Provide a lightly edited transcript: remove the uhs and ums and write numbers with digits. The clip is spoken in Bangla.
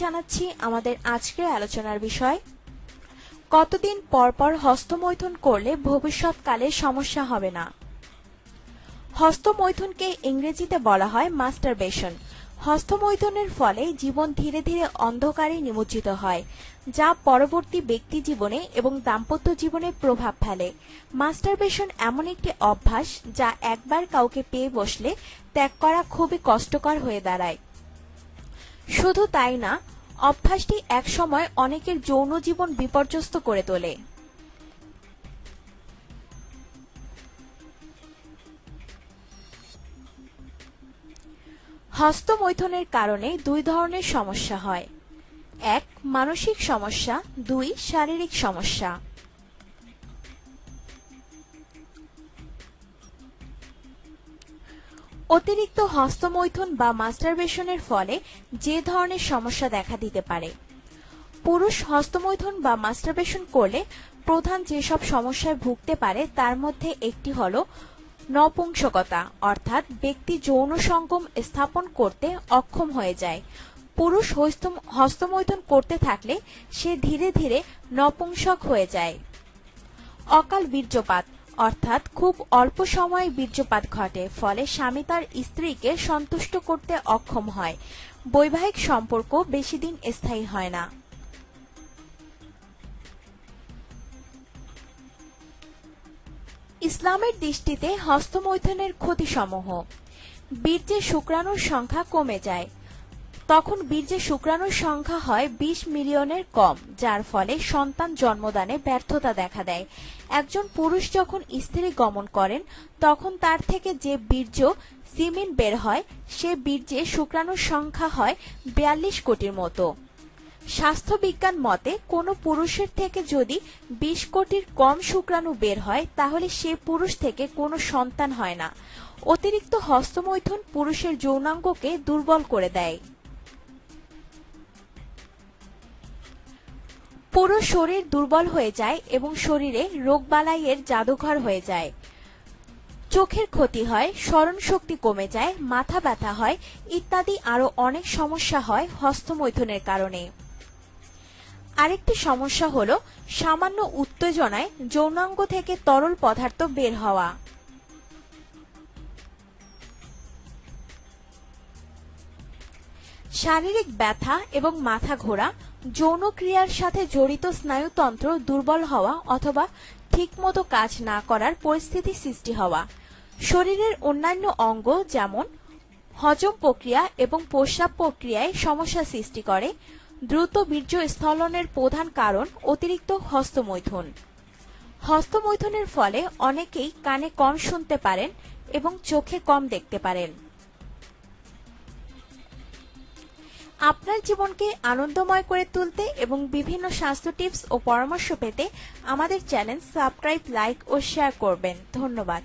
জানাচ্ছি আমাদের আজকের আলোচনার বিষয় কতদিন পর পর হস্তমৈথুন করলে ভবিষ্যৎকালে সমস্যা হবে না। হস্তমৈথুনকে ইংরেজিতে বলা হয় মাস্টারবেশন। হস্তমৈথুনের ফলে জীবন ধীরে ধীরে অন্ধকারে নিমজ্জিত হয়, যা পরবর্তী ব্যক্তি জীবনে এবং দাম্পত্য জীবনে প্রভাব ফেলে। মাস্টারবেশন এমন একটি অভ্যাস যা একবার কাউকে পেয়ে বসলে ত্যাগ করা খুবই কষ্টকর হয়ে দাঁড়ায়। শুধু তাই না, অভ্যাসটি একসময় অনেকের যৌন জীবন বিপর্যস্ত করে তোলে। হস্তমৈথুনের কারণে দুই ধরনের সমস্যা হয়: এক, মানসিক সমস্যা; দুই, শারীরিক সমস্যা। অতিরিক্ত হস্তমৈথুন বা মাস্টারবেশনের ফলে যে ধরনের সমস্যা দেখা দিতে পারে। পুরুষ হস্তমৈথুন বা মাস্টারবেশন করলে প্রধান যেসব সমস্যায় ভুগতে পারে তার মধ্যে একটি হল নপুংসকতা, অর্থাৎ ব্যক্তি যৌন সঙ্গম স্থাপন করতে অক্ষম হয়ে যায়। পুরুষ হস্তমৈথুন করতে থাকলে সে ধীরে ধীরে নপুংসক হয়ে যায়। অকাল বীর্যপাত, অর্থাৎ খুব অল্প সময়ে বীর্যপাত ঘটে, ফলে স্বামী তার স্ত্রীকে সন্তুষ্ট করতে অক্ষম হয়। বৈবাহিক সম্পর্ক বেশি দিন স্থায়ী হয় না। ইসলামের দৃষ্টিতে হস্তমৈথুনের ক্ষতিসমূহ: বীর্যে শুক্রাণুর সংখ্যা কমে যায়। তখন বীর্যে শুক্রাণুর সংখ্যা হয় 20 মিলিয়নের কম, যার ফলে সন্তান জন্মদানে ব্যর্থতা দেখা দেয়। একজন পুরুষ যখন স্ত্রী গমন করেন তখন তার থেকে যে বীর্য সিমেন বের হয় সে বীর্যে শুক্রাণুর সংখ্যা হয় 42 কোটির মতো। স্বাস্থ্যবিজ্ঞান মতে কোনো পুরুষের থেকে যদি 20 কোটির কম শুক্রাণু বের হয় তাহলে সে পুরুষ থেকে কোনো সন্তান হয় না। অতিরিক্ত হস্তমৈথুন পুরুষের যৌনাঙ্গকে দুর্বল করে দেয়। পুরো শরীর দুর্বল হয়ে যায় এবং শরীরে রোগবালাইয়ের জাদুঘর হয়ে যায়। চোখের ক্ষতি হয়, স্মরণ শক্তি কমে যায়, মাথা ব্যথা হয় ইত্যাদি আরো অনেক সমস্যা হয় হস্তমৈথুনের কারণে। আরেকটি সমস্যা হলো সামান্য উত্তেজনায় যৌনাঙ্গ থেকে তরল পদার্থ বের হওয়া। শারীরিক ব্যথা এবং মাথা ঘোরা, যৌন ক্রিয়ার সাথে জড়িত স্নায়ুতন্ত্র দুর্বল হওয়া অথবা ঠিকমতো কাজ না করার পরিস্থিতি সৃষ্টি হওয়া। শরীরের অন্যান্য অঙ্গ যেমন হজম প্রক্রিয়া এবং প্রস্রাব প্রক্রিয়ায় সমস্যা সৃষ্টি করে। দ্রুত বীর্যস্খলনের প্রধান কারণ অতিরিক্ত হস্তমৈথুন। হস্তমৈথুনের ফলে অনেকেই কানে কম শুনতে পারেন এবং চোখে কম দেখতে পারেন। আপনার জীবনকে আনন্দময় করে তুলতে এবং বিভিন্ন স্বাস্থ্য টিপস ও পরামর্শ পেতে আমাদের চ্যানেল সাবস্ক্রাইব, লাইক ও শেয়ার করবেন। ধন্যবাদ।